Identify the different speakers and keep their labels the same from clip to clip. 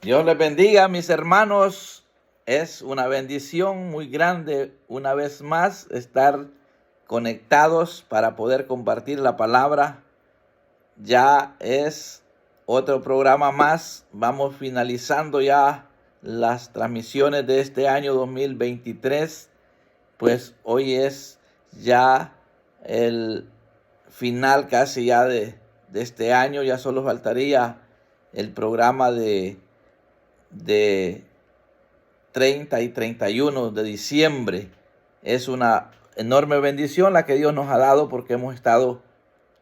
Speaker 1: Dios les bendiga, mis hermanos. Es una bendición muy grande una vez más estar conectados para poder compartir la palabra. Ya es otro programa más. Vamos finalizando ya las transmisiones de este año 2023. Pues hoy es ya el final casi ya de este año. Ya solo faltaría el programa de 30 y 31 de diciembre. Es una enorme bendición la que Dios nos ha dado porque hemos estado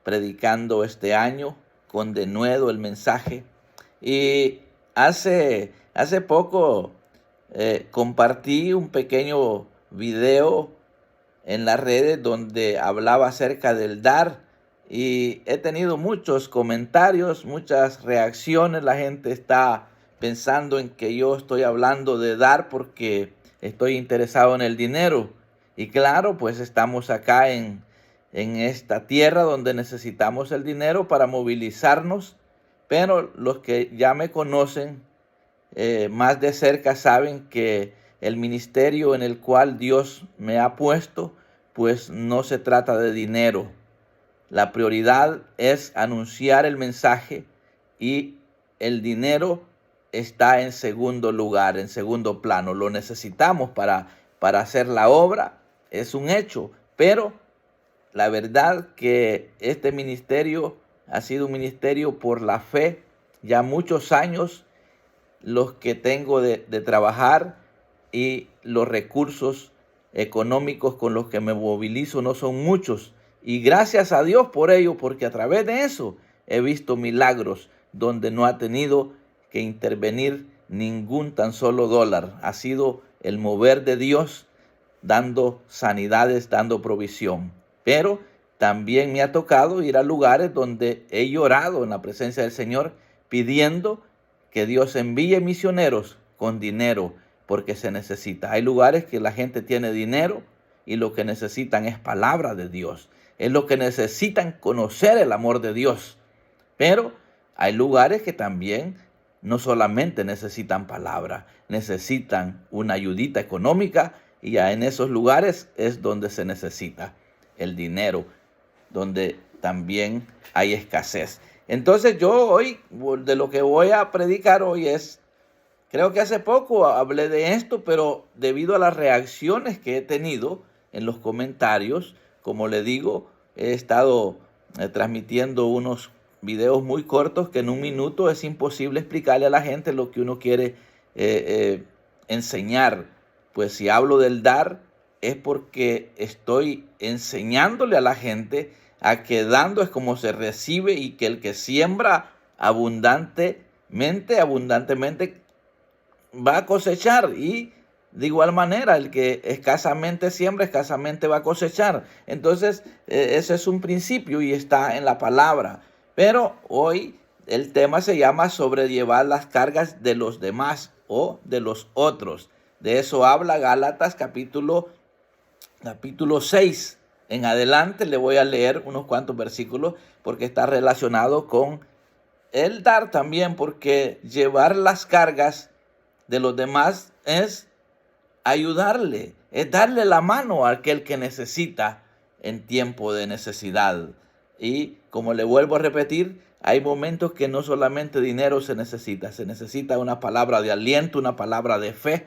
Speaker 1: predicando este año con denuedo el mensaje. Y hace poco compartí un pequeño video en las redes donde hablaba acerca del dar y he tenido muchos comentarios, muchas reacciones. La gente está pensando en que yo estoy hablando de dar porque estoy interesado en el dinero. Y claro, pues estamos acá en esta tierra donde necesitamos el dinero para movilizarnos, pero los que ya me conocen más de cerca saben que el ministerio en el cual Dios me ha puesto, pues no se trata de dinero. La prioridad es anunciar el mensaje y el dinero está en segundo lugar, en segundo plano. Lo necesitamos para hacer la obra, es un hecho, pero la verdad que este ministerio ha sido un ministerio por la fe, ya muchos años los que tengo de trabajar y los recursos económicos con los que me movilizo no son muchos. Y gracias a Dios por ello, porque a través de eso he visto milagros donde no ha tenido que intervenir ningún tan solo dólar. Ha sido el mover de Dios dando sanidades, dando provisión. Pero también me ha tocado ir a lugares donde he llorado en la presencia del Señor pidiendo que Dios envíe misioneros con dinero porque se necesita. Hay lugares que la gente tiene dinero y lo que necesitan es palabra de Dios. Es lo que necesitan conocer el amor de Dios. Pero hay lugares que también no solamente necesitan palabra, necesitan una ayudita económica y ya en esos lugares es donde se necesita el dinero, donde también hay escasez. Entonces yo hoy, de lo que voy a predicar hoy es, creo que hace poco hablé de esto, pero debido a las reacciones que he tenido en los comentarios, como le digo, he estado transmitiendo unos videos muy cortos que en un minuto es imposible explicarle a la gente lo que uno quiere enseñar. Pues si hablo del dar, es porque estoy enseñándole a la gente a que dando es como se recibe y que el que siembra abundantemente va a cosechar, y de igual manera el que escasamente siembra, escasamente va a cosechar. Entonces, ese es un principio y está en la palabra. Pero hoy el tema se llama sobrellevar las cargas de los demás o de los otros. De eso habla Gálatas capítulo 6. En adelante le voy a leer unos cuantos versículos porque está relacionado con el dar también, porque llevar las cargas de los demás es ayudarle, es darle la mano a aquel que necesita en tiempo de necesidad. Y como le vuelvo a repetir, hay momentos que no solamente dinero se necesita una palabra de aliento, una palabra de fe,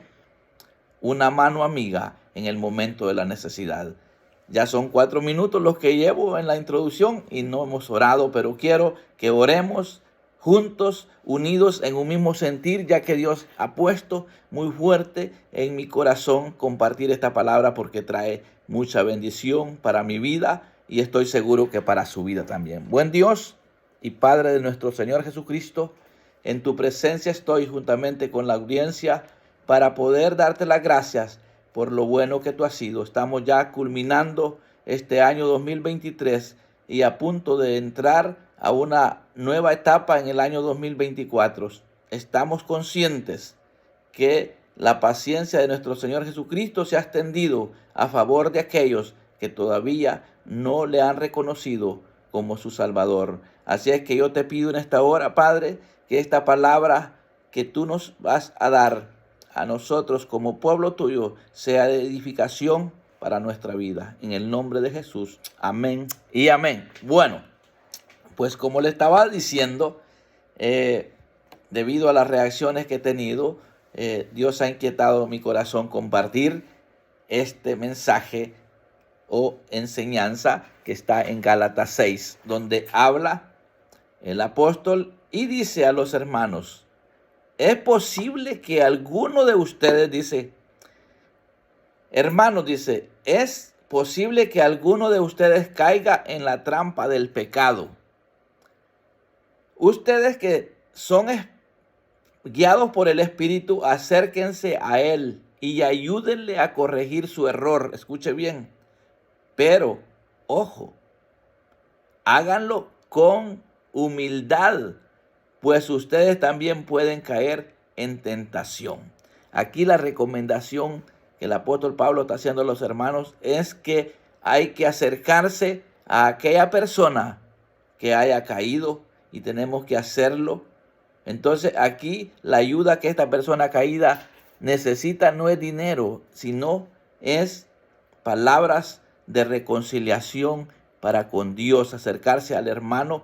Speaker 1: una mano amiga en el momento de la necesidad. Ya son 4 minutos los que llevo en la introducción y no hemos orado, pero quiero que oremos juntos, unidos en un mismo sentir, ya que Dios ha puesto muy fuerte en mi corazón compartir esta palabra porque trae mucha bendición para mi vida y estoy seguro que para su vida también. Buen Dios y Padre de nuestro Señor Jesucristo, en tu presencia estoy juntamente con la audiencia para poder darte las gracias por lo bueno que tú has sido. Estamos ya culminando este año 2023 y a punto de entrar a una nueva etapa en el año 2024. Estamos conscientes que la paciencia de nuestro Señor Jesucristo se ha extendido a favor de aquellos que todavía no le han reconocido como su Salvador. Así es que yo te pido en esta hora, Padre, que esta palabra que tú nos vas a dar a nosotros como pueblo tuyo sea de edificación para nuestra vida. En el nombre de Jesús. Amén y amén. Bueno, pues como le estaba diciendo, debido a las reacciones que he tenido, Dios ha inquietado mi corazón compartir este mensaje o enseñanza que está en Gálatas 6, donde habla el apóstol y dice a los hermanos: es posible que alguno de ustedes, dice, hermanos, dice, es posible que alguno de ustedes caiga en la trampa del pecado. Ustedes que son guiados por el Espíritu, acérquense a Él y ayúdenle a corregir su error. Escuche bien. Pero, ojo, háganlo con humildad, pues ustedes también pueden caer en tentación. Aquí la recomendación que el apóstol Pablo está haciendo a los hermanos es que hay que acercarse a aquella persona que haya caído y tenemos que hacerlo. Entonces aquí la ayuda que esta persona caída necesita no es dinero, sino es palabras de reconciliación para con Dios, acercarse al hermano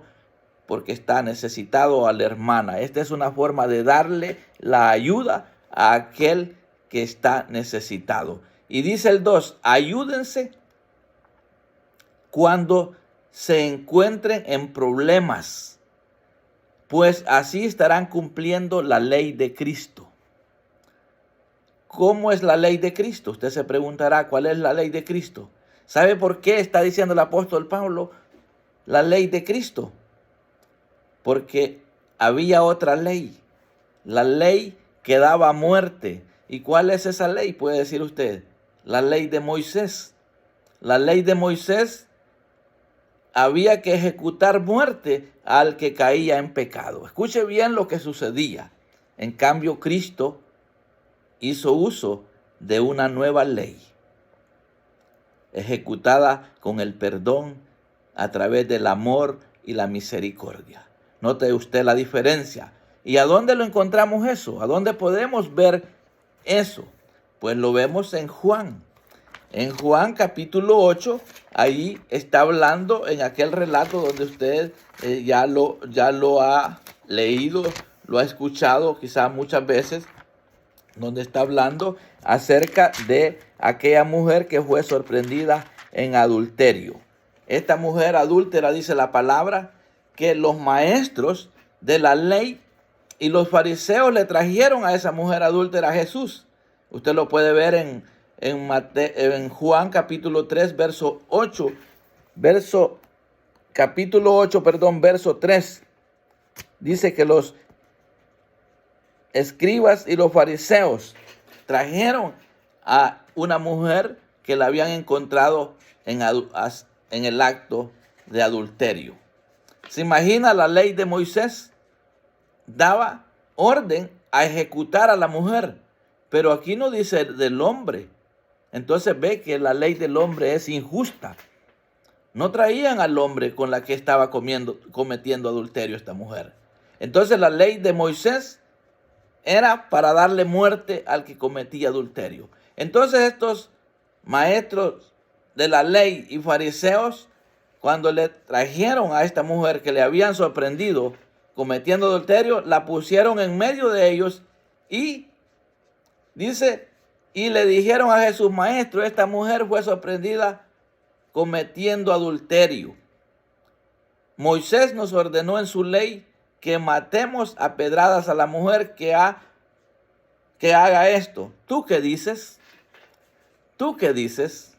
Speaker 1: porque está necesitado, a la hermana. Esta es una forma de darle la ayuda a aquel que está necesitado. Y dice el 2, ayúdense cuando se encuentren en problemas, pues así estarán cumpliendo la ley de Cristo. ¿Cómo es la ley de Cristo? Usted se preguntará, ¿cuál es la ley de Cristo? ¿Sabe por qué está diciendo el apóstol Pablo la ley de Cristo? Porque había otra ley, la ley que daba muerte. ¿Y cuál es esa ley? Puede decir usted, la ley de Moisés. La ley de Moisés había que ejecutar muerte al que caía en pecado. Escuche bien lo que sucedía. En cambio, Cristo hizo uso de una nueva ley, ejecutada con el perdón a través del amor y la misericordia. Note usted la diferencia. ¿Y a dónde lo encontramos eso? ¿A dónde podemos ver eso? Pues lo vemos en Juan. En Juan capítulo 8, ahí está hablando en aquel relato donde usted ya lo ha leído, lo ha escuchado quizás muchas veces, donde está hablando acerca de aquella mujer que fue sorprendida en adulterio. Esta mujer adúltera, dice la palabra, que los maestros de la ley y los fariseos le trajeron a esa mujer adúltera a Jesús. Usted lo puede ver en Juan capítulo 3, verso 8, verso 3. Dice que los escribas y los fariseos trajeron a una mujer que la habían encontrado en el acto de adulterio. ¿Se imagina? La ley de Moisés daba orden a ejecutar a la mujer, pero aquí no dice del hombre. Entonces ve que la ley del hombre es injusta. No traían al hombre con la que estaba cometiendo adulterio esta mujer. Entonces la ley de Moisés era para darle muerte al que cometía adulterio. Entonces estos maestros de la ley y fariseos, cuando le trajeron a esta mujer que le habían sorprendido cometiendo adulterio, la pusieron en medio de ellos y dice, y le dijeron a Jesús: maestro, esta mujer fue sorprendida cometiendo adulterio. Moisés nos ordenó en su ley que matemos a pedradas a la mujer que haga esto. ¿Tú qué dices? ¿Tú qué dices?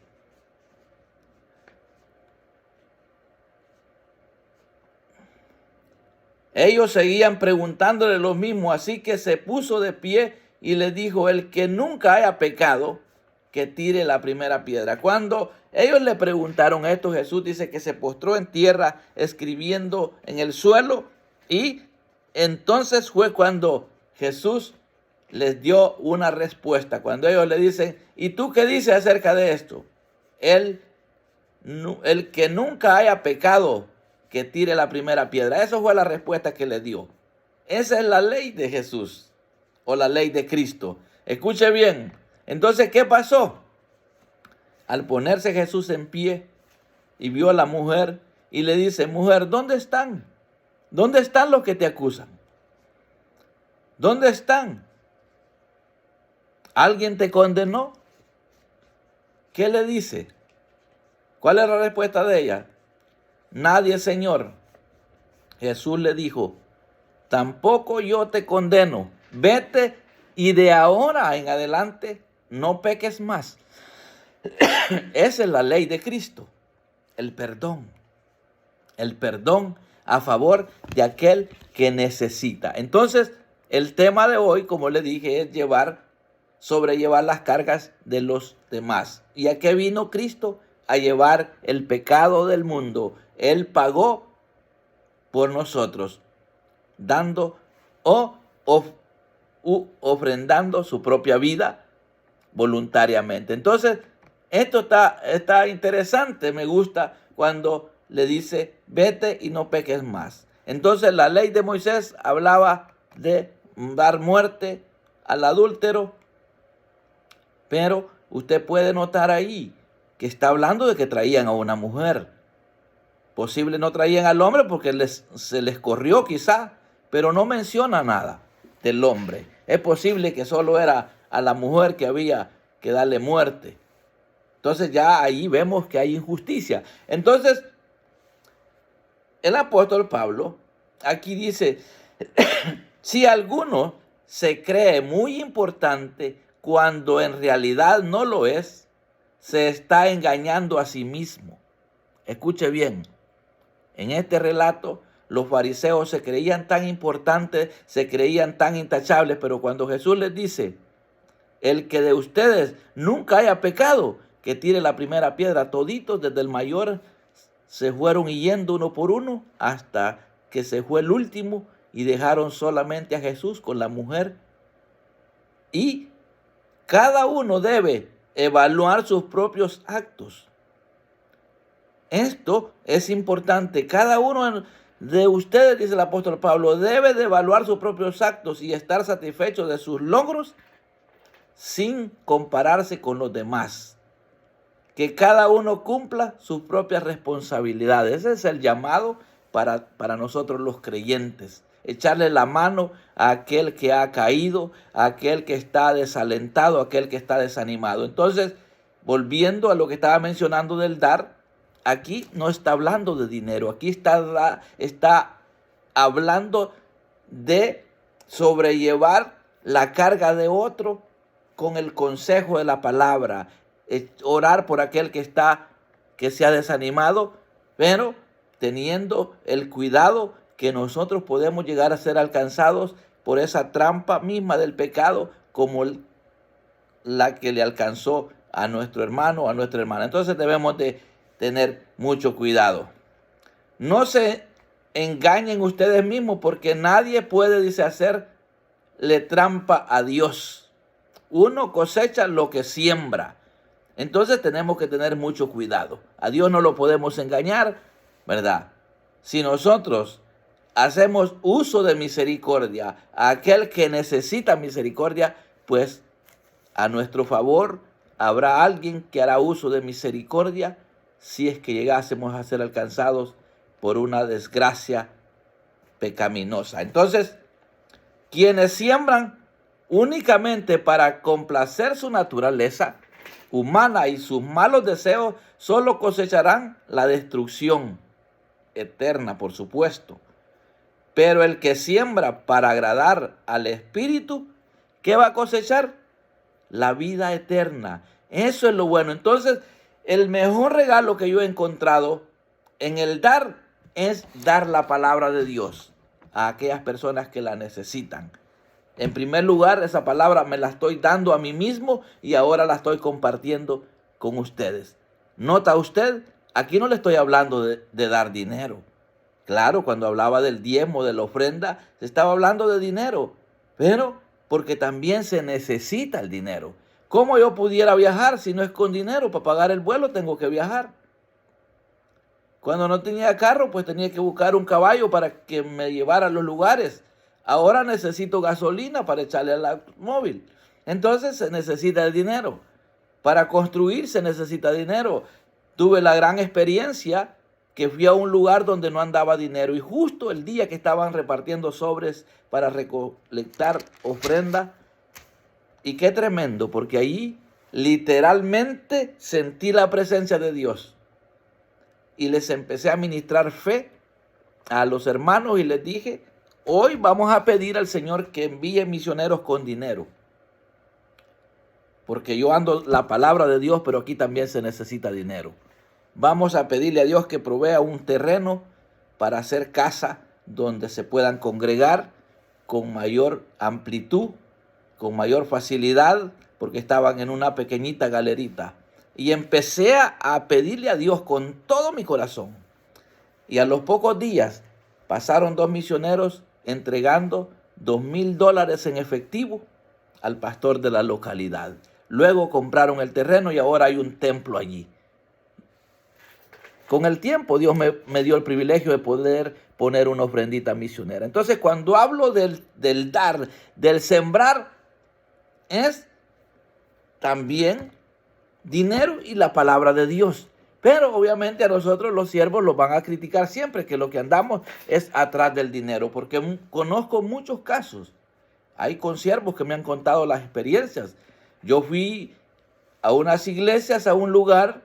Speaker 1: Ellos seguían preguntándole lo mismo, así que se puso de pie y le dijo: el que nunca haya pecado, que tire la primera piedra. Cuando ellos le preguntaron esto, Jesús dice que se postró en tierra escribiendo en el suelo, y entonces fue cuando Jesús les dio una respuesta. Cuando ellos le dicen: ¿y tú qué dices acerca de esto? El que nunca haya pecado, que tire la primera piedra. Esa fue la respuesta que le dio. Esa es la ley de Jesús. o la ley de Cristo. Escuche bien. Entonces, ¿qué pasó? Al ponerse Jesús en pie y vio a la mujer y le dice, mujer, ¿dónde están? ¿Dónde están los que te acusan? ¿Dónde están? ¿Alguien te condenó? ¿Qué le dice? ¿Cuál es la respuesta de ella? Nadie, Señor. Jesús le dijo, tampoco yo te condeno. Vete y de ahora en adelante no peques más. Esa es la ley de Cristo, el perdón. El perdón a favor de aquel que necesita. Entonces, el tema de hoy, como le dije, es sobrellevar las cargas de los demás. ¿Y a qué vino Cristo? A llevar el pecado del mundo. Él pagó por nosotros, dando o ofrendando su propia vida voluntariamente. Entonces, esto está interesante. Me gusta cuando le dice, vete y no peques más. Entonces, la ley de Moisés hablaba de dar muerte al adúltero, pero usted puede notar ahí que está hablando de que traían a una mujer. Posible no traían al hombre porque se les corrió quizá, pero no menciona nada del hombre. Es posible que solo era a la mujer que había que darle muerte. Entonces ya ahí vemos que hay injusticia. Entonces, el apóstol Pablo aquí dice, si alguno se cree muy importante cuando en realidad no lo es, se está engañando a sí mismo. Escuche bien, en este relato los fariseos se creían tan importantes, se creían tan intachables, pero cuando Jesús les dice, el que de ustedes nunca haya pecado, que tire la primera piedra, toditos desde el mayor se fueron yendo uno por uno hasta que se fue el último y dejaron solamente a Jesús con la mujer. Y cada uno debe evaluar sus propios actos. Esto es importante. Cada uno de ustedes, dice el apóstol Pablo, debe de evaluar sus propios actos y estar satisfecho de sus logros sin compararse con los demás. Que cada uno cumpla sus propias responsabilidades. Ese es el llamado para nosotros los creyentes. Echarle la mano a aquel que ha caído, a aquel que está desalentado, a aquel que está desanimado. Entonces, volviendo a lo que estaba mencionando del dar, aquí no está hablando de dinero, aquí está hablando de sobrellevar la carga de otro con el consejo de la palabra, orar por aquel que se ha desanimado, pero teniendo el cuidado que nosotros podemos llegar a ser alcanzados por esa trampa misma del pecado, como la que le alcanzó a nuestro hermano o a nuestra hermana. Entonces debemos de tener mucho cuidado. No se engañen ustedes mismos, porque nadie puede, dice, hacerle trampa a Dios. Uno cosecha lo que siembra. Entonces tenemos que tener mucho cuidado. A Dios no lo podemos engañar, ¿verdad? Si nosotros hacemos uso de misericordia a aquel que necesita misericordia, pues a nuestro favor habrá alguien que hará uso de misericordia si es que llegásemos a ser alcanzados por una desgracia pecaminosa. Entonces, quienes siembran únicamente para complacer su naturaleza humana y sus malos deseos, solo cosecharán la destrucción eterna, por supuesto. Pero el que siembra para agradar al Espíritu, ¿qué va a cosechar? La vida eterna. Eso es lo bueno. Entonces, el mejor regalo que yo he encontrado en el dar es dar la palabra de Dios a aquellas personas que la necesitan. En primer lugar, esa palabra me la estoy dando a mí mismo y ahora la estoy compartiendo con ustedes. ¿Nota usted? Aquí no le estoy hablando de dar dinero. Claro, cuando hablaba del diezmo, de la ofrenda, se estaba hablando de dinero, pero porque también se necesita el dinero. ¿Cómo yo pudiera viajar si no es con dinero? Para pagar el vuelo tengo que viajar. Cuando no tenía carro, pues tenía que buscar un caballo para que me llevara a los lugares Ahora necesito gasolina para echarle al automóvil. Entonces se necesita el dinero. Para construir se necesita dinero. Tuve la gran experiencia que fui a un lugar donde no andaba dinero y justo el día que estaban repartiendo sobres para recolectar ofrenda, y qué tremendo, porque ahí literalmente sentí la presencia de Dios y les empecé a ministrar fe a los hermanos y les dije: hoy vamos a pedir al Señor que envíe misioneros con dinero, porque yo ando la palabra de Dios, pero aquí también se necesita dinero. Vamos a pedirle a Dios que provea un terreno para hacer casa donde se puedan congregar con mayor amplitud, con mayor facilidad, porque estaban en una pequeñita galerita. Y empecé a pedirle a Dios con todo mi corazón. Y a los pocos días pasaron 2 misioneros entregando $2,000 en efectivo al pastor de la localidad. Luego compraron el terreno y ahora hay un templo allí. Con el tiempo Dios me dio el privilegio de poder poner una ofrendita misionera. Entonces, cuando hablo del dar, del sembrar, es también dinero y la palabra de Dios. Pero obviamente a nosotros los siervos los van a criticar siempre, que lo que andamos es atrás del dinero, porque conozco muchos casos. Hay consiervos que me han contado las experiencias. Yo fui a unas iglesias, a un lugar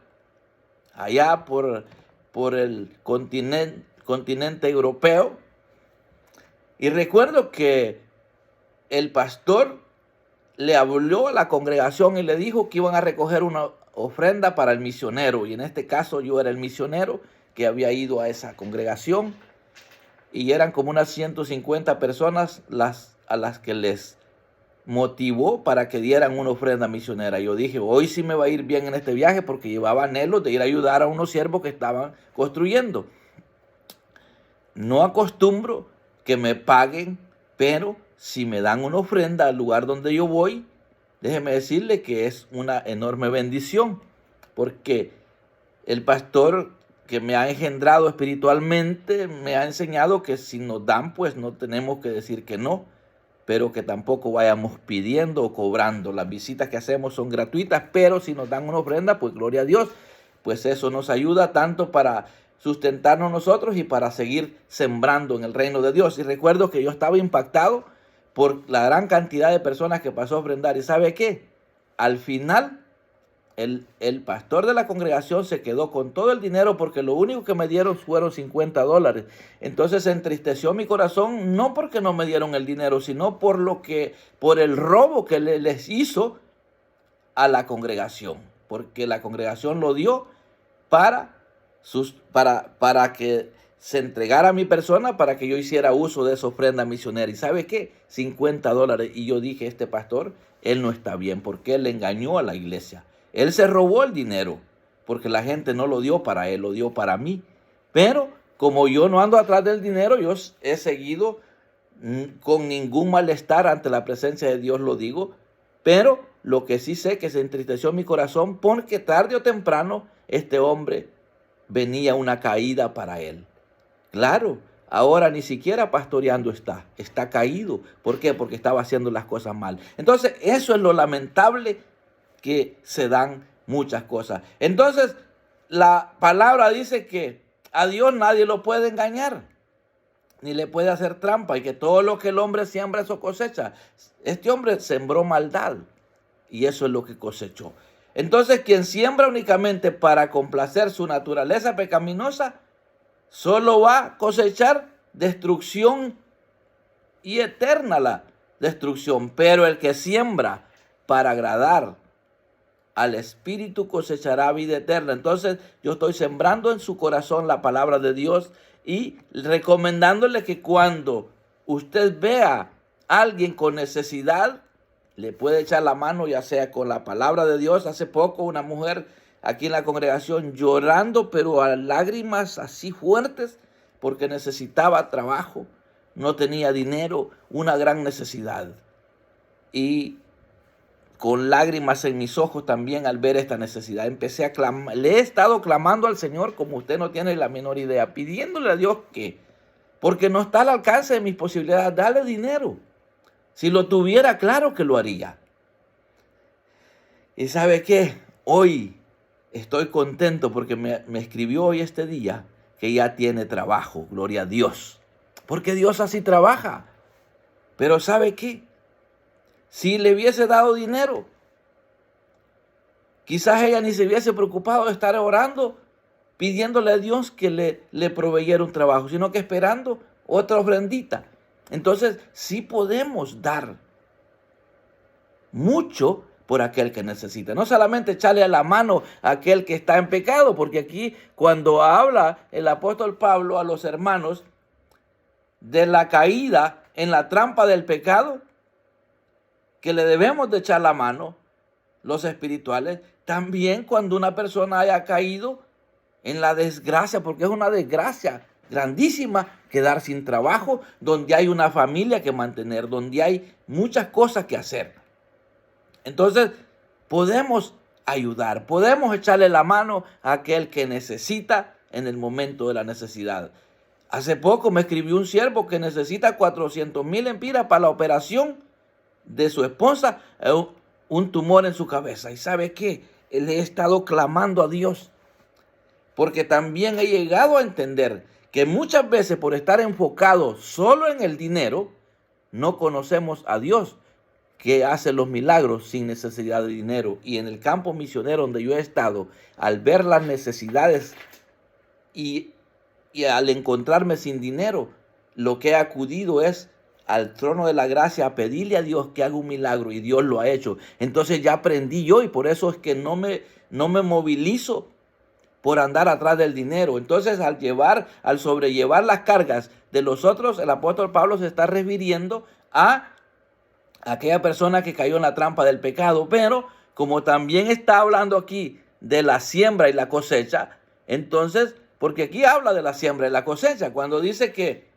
Speaker 1: allá por el continente europeo, y recuerdo que el pastor le habló a la congregación y le dijo que iban a recoger una ofrenda para el misionero, y en este caso yo era el misionero que había ido a esa congregación, y eran como unas 150 personas a las que les motivó para que dieran una ofrenda misionera. Yo dije: hoy sí me va a ir bien en este viaje, porque llevaba anhelos de ir a ayudar a unos siervos que estaban construyendo. No acostumbro que me paguen, pero si me dan una ofrenda al lugar donde yo voy, déjeme decirle que es una enorme bendición, porque el pastor que me ha engendrado espiritualmente me ha enseñado que si nos dan, pues no tenemos que decir que no, pero que tampoco vayamos pidiendo o cobrando. Las visitas que hacemos son gratuitas, pero si nos dan una ofrenda, pues gloria a Dios, pues eso nos ayuda tanto para sustentarnos nosotros y para seguir sembrando en el reino de Dios. Y recuerdo que yo estaba impactado por la gran cantidad de personas que pasó a ofrendar. ¿Y sabe qué? Al final, el pastor de la congregación se quedó con todo el dinero, porque lo único que me dieron fueron $50. Entonces se entristeció mi corazón, no porque no me dieron el dinero, sino por el robo que les hizo a la congregación, porque la congregación lo dio para que se entregara a mi persona, para que yo hiciera uso de esa ofrenda misionera. ¿Y sabe qué? $50. Y yo dije: este pastor, él no está bien, porque él le engañó a la iglesia. Él se robó el dinero, porque la gente no lo dio para él, lo dio para mí. Pero como yo no ando atrás del dinero, yo he seguido con ningún malestar ante la presencia de Dios, lo digo. Pero lo que sí sé que se entristeció mi corazón, porque tarde o temprano este hombre venía una caída para él. Claro, ahora ni siquiera pastoreando está caído. ¿Por qué? Porque estaba haciendo las cosas mal. Entonces, eso es lo lamentable, que se dan muchas cosas. Entonces, la palabra dice que a Dios nadie lo puede engañar, ni le puede hacer trampa, y que todo lo que el hombre siembra, eso cosecha. Este hombre sembró maldad, y eso es lo que cosechó. Entonces, quien siembra únicamente para complacer su naturaleza pecaminosa, solo va a cosechar destrucción, y eterna la destrucción. Pero el que siembra para agradar al Espíritu cosechará vida eterna. Entonces, yo estoy sembrando en su corazón la palabra de Dios, y recomendándole que cuando usted vea a alguien con necesidad, le puede echar la mano, ya sea con la palabra de Dios. Hace poco una mujer aquí en la congregación llorando, pero a lágrimas así fuertes, porque necesitaba trabajo, no tenía dinero, una gran necesidad. Y con lágrimas en mis ojos también al ver esta necesidad, empecé a clamar. Le he estado clamando al Señor como usted no tiene la menor idea, pidiéndole a Dios que porque no está al alcance de mis posibilidades darle dinero. Si lo tuviera, claro que lo haría. ¿Y sabe qué? Hoy estoy contento porque me escribió hoy este día que ya tiene trabajo, gloria a Dios. Porque Dios así trabaja. Pero ¿sabe qué? Si le hubiese dado dinero, quizás ella ni se hubiese preocupado de estar orando, pidiéndole a Dios que le proveyera un trabajo, sino que esperando otra ofrendita. Entonces, sí podemos dar mucho por aquel que necesita. No solamente echarle a la mano a aquel que está en pecado, porque aquí cuando habla el apóstol Pablo a los hermanos de la caída en la trampa del pecado, que le debemos de echar la mano, los espirituales, también cuando una persona haya caído en la desgracia, porque es una desgracia grandísima quedar sin trabajo, donde hay una familia que mantener, donde hay muchas cosas que hacer. Entonces, podemos ayudar, podemos echarle la mano a aquel que necesita en el momento de la necesidad. Hace poco me escribió un siervo que necesita 400,000 empiras para la operación de su esposa, un tumor en su cabeza. ¿Y sabe qué? Le he estado clamando a Dios, porque también he llegado a entender que muchas veces por estar enfocados solo en el dinero, no conocemos a Dios, que hace los milagros sin necesidad de dinero. Y en el campo misionero donde yo he estado, al ver las necesidades y al encontrarme sin dinero, lo que he acudido es al trono de la gracia a pedirle a Dios que haga un milagro, y Dios lo ha hecho. Entonces ya aprendí yo, y por eso es que no me movilizo por andar atrás del dinero. Entonces al sobrellevar las cargas de los otros, el apóstol Pablo se está refiriendo a aquella persona que cayó en la trampa del pecado. Pero como también está hablando aquí de la siembra y la cosecha, entonces, porque aquí habla de la siembra y la cosecha, cuando dice que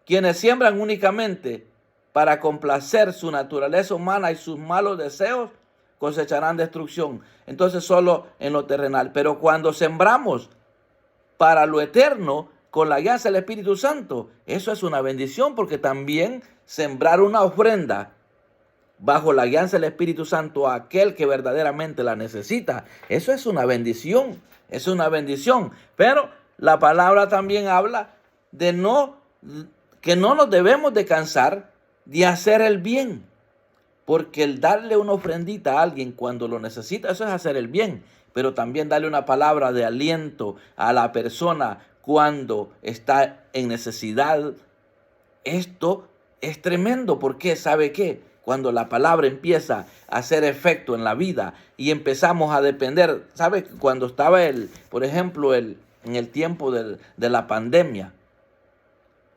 Speaker 1: quienes siembran únicamente para complacer su naturaleza humana y sus malos deseos, cosecharán destrucción. Entonces solo en lo terrenal. Pero cuando sembramos para lo eterno, con la guianza del Espíritu Santo, eso es una bendición, porque también sembrar una ofrenda bajo la guianza del Espíritu Santo a aquel que verdaderamente la necesita, eso es una bendición, es una bendición. Pero la palabra también habla de que no nos debemos de cansar de hacer el bien, porque el darle una ofrendita a alguien cuando lo necesita, eso es hacer el bien. Pero también darle una palabra de aliento a la persona cuando está en necesidad, esto es tremendo, porque ¿sabe qué? Cuando la palabra empieza a hacer efecto en la vida y empezamos a depender, ¿sabe? Cuando estaba por ejemplo, en el tiempo de la pandemia,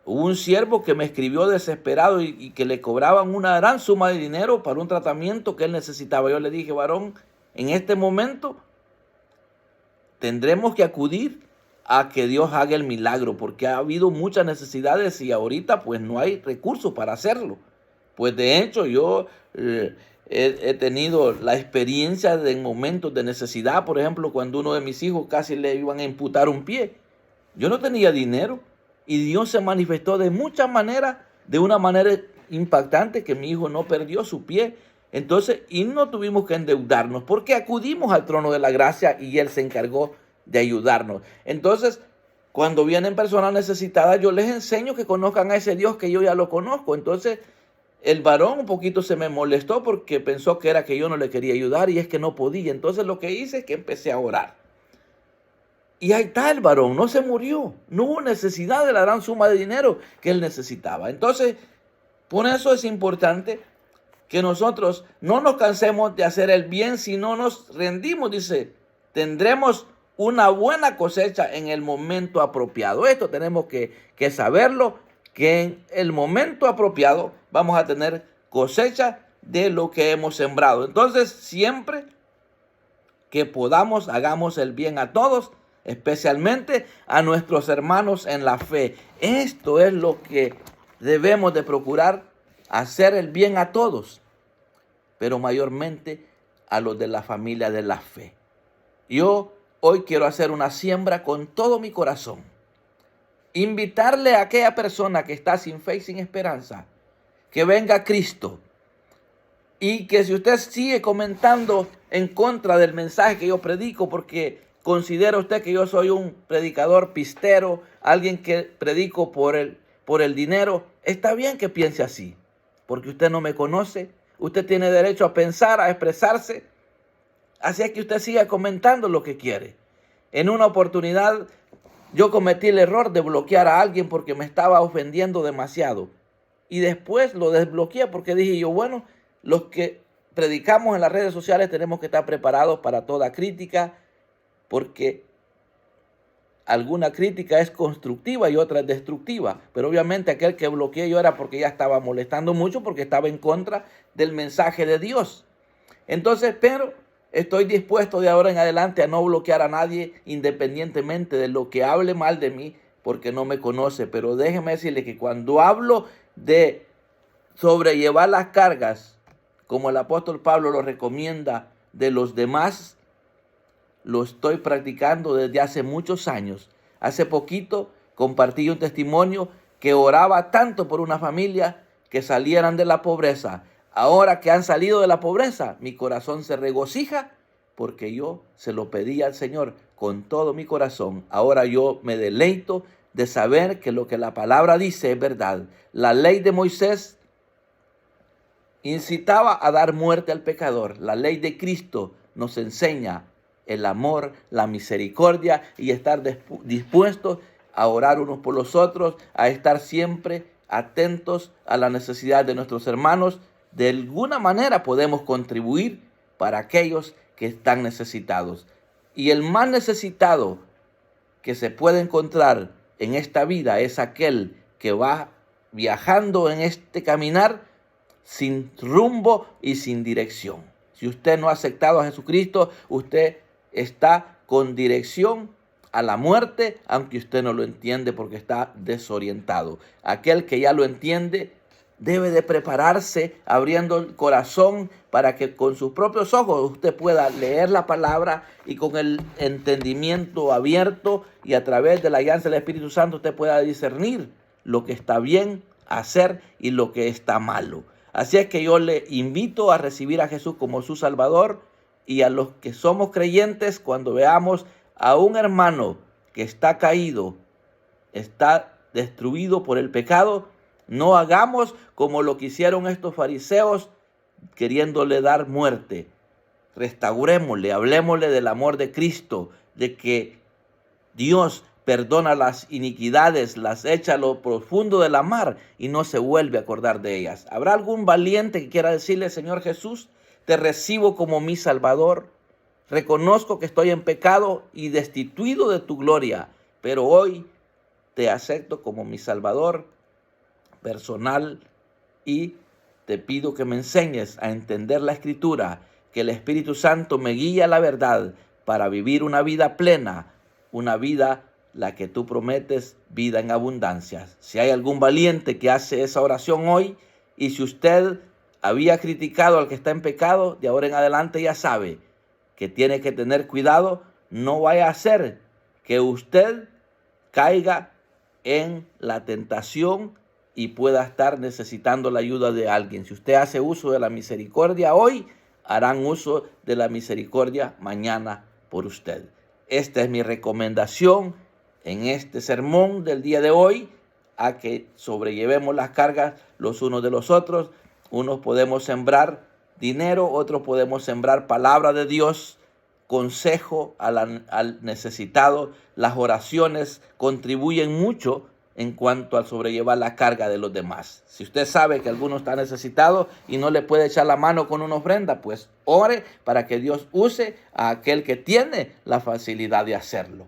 Speaker 1: hubo un siervo que me escribió desesperado y que le cobraban una gran suma de dinero para un tratamiento que él necesitaba. Yo le dije: varón, en este momento tendremos que acudir a que Dios haga el milagro, porque ha habido muchas necesidades y ahorita pues no hay recursos para hacerlo. Pues de hecho yo he tenido la experiencia de momentos de necesidad. Por ejemplo, cuando uno de mis hijos casi le iban a amputar un pie, yo no tenía dinero y Dios se manifestó de muchas maneras, de una manera impactante, que mi hijo no perdió su pie. Entonces, y no tuvimos que endeudarnos, porque acudimos al trono de la gracia y Él se encargó de ayudarnos. Entonces, cuando vienen personas necesitadas, yo les enseño que conozcan a ese Dios que yo ya lo conozco. Entonces, el varón un poquito se me molestó porque pensó que era que yo no le quería ayudar, y es que no podía. Entonces lo que hice es que empecé a orar. Y ahí está el varón, no se murió, no hubo necesidad de la gran suma de dinero que él necesitaba. Entonces, por eso es importante que nosotros no nos cansemos de hacer el bien, si no nos rendimos. Dice, tendremos una buena cosecha en el momento apropiado. Esto tenemos que saberlo, que en el momento apropiado vamos a tener cosecha de lo que hemos sembrado. Entonces, siempre que podamos, hagamos el bien a todos, especialmente a nuestros hermanos en la fe. Esto es lo que debemos de procurar, hacer el bien a todos, pero mayormente a los de la familia de la fe. Yo hoy quiero hacer una siembra con todo mi corazón, invitarle a aquella persona que está sin fe y sin esperanza, que venga a Cristo. Y que si usted sigue comentando en contra del mensaje que yo predico, porque considera usted que yo soy un predicador pistero, alguien que predico por el dinero, está bien que piense así, porque usted no me conoce, usted tiene derecho a pensar, a expresarse, así es que usted siga comentando lo que quiere. En una oportunidad yo cometí el error de bloquear a alguien porque me estaba ofendiendo demasiado. Y después lo desbloqueé porque dije yo, bueno, los que predicamos en las redes sociales tenemos que estar preparados para toda crítica, porque alguna crítica es constructiva y otra es destructiva. Pero obviamente aquel que bloqueé yo era porque ya estaba molestando mucho, porque estaba en contra del mensaje de Dios. Entonces, pero estoy dispuesto de ahora en adelante a no bloquear a nadie independientemente de lo que hable mal de mí, porque no me conoce. Pero déjeme decirle que cuando hablo de sobrellevar las cargas, como el apóstol Pablo lo recomienda, de los demás, lo estoy practicando desde hace muchos años. Hace poquito compartí un testimonio que oraba tanto por una familia que salieran de la pobreza. Ahora que han salido de la pobreza, mi corazón se regocija porque yo se lo pedí al Señor con todo mi corazón. Ahora yo me deleito de saber que lo que la palabra dice es verdad. La ley de Moisés incitaba a dar muerte al pecador. La ley de Cristo nos enseña el amor, la misericordia y estar dispuestos a orar unos por los otros, a estar siempre atentos a la necesidad de nuestros hermanos. De alguna manera podemos contribuir para aquellos que están necesitados. Y el más necesitado que se puede encontrar en esta vida es aquel que va viajando en este caminar sin rumbo y sin dirección. Si usted no ha aceptado a Jesucristo, usted está con dirección a la muerte, aunque usted no lo entiende porque está desorientado. Aquel que ya lo entiende debe de prepararse abriendo el corazón para que con sus propios ojos usted pueda leer la palabra y con el entendimiento abierto y a través de la guianza del Espíritu Santo usted pueda discernir lo que está bien hacer y lo que está malo. Así es que yo le invito a recibir a Jesús como su Salvador, y a los que somos creyentes, cuando veamos a un hermano que está caído, está destruido por el pecado, no hagamos como lo que hicieron estos fariseos queriéndole dar muerte. Restaurémosle, hablemosle del amor de Cristo, de que Dios perdona las iniquidades, las echa a lo profundo de la mar y no se vuelve a acordar de ellas. ¿Habrá algún valiente que quiera decirle, Señor Jesús, te recibo como mi Salvador? Reconozco que estoy en pecado y destituido de tu gloria, pero hoy te acepto como mi Salvador personal y te pido que me enseñes a entender la Escritura, que el Espíritu Santo me guíe a la verdad para vivir una vida plena, una vida la que tú prometes, vida en abundancia. Si hay algún valiente que hace esa oración hoy, y si usted había criticado al que está en pecado, de ahora en adelante ya sabe que tiene que tener cuidado, no vaya a hacer que usted caiga en la tentación y pueda estar necesitando la ayuda de alguien. Si usted hace uso de la misericordia hoy, harán uso de la misericordia mañana por usted. Esta es mi recomendación en este sermón del día de hoy, a que sobrellevemos las cargas los unos de los otros. Unos podemos sembrar dinero, otros podemos sembrar palabra de Dios, consejo al necesitado. Las oraciones contribuyen mucho en cuanto a sobrellevar la carga de los demás. Si usted sabe que alguno está necesitado y no le puede echar la mano con una ofrenda, pues ore para que Dios use a aquel que tiene la facilidad de hacerlo.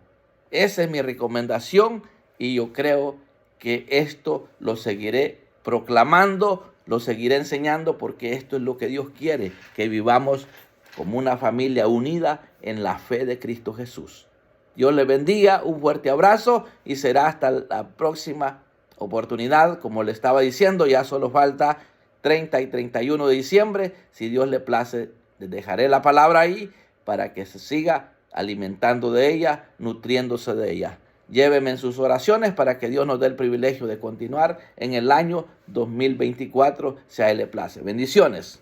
Speaker 1: Esa es mi recomendación y yo creo que esto lo seguiré proclamando, lo seguiré enseñando, porque esto es lo que Dios quiere, que vivamos como una familia unida en la fe de Cristo Jesús. Dios le bendiga, un fuerte abrazo y será hasta la próxima oportunidad. Como le estaba diciendo, ya solo falta 30 y 31 de diciembre. Si Dios le place, le dejaré la palabra ahí para que se siga alimentando de ella, nutriéndose de ella. Lléveme en sus oraciones para que Dios nos dé el privilegio de continuar en el año 2024, si a Él le place. Bendiciones.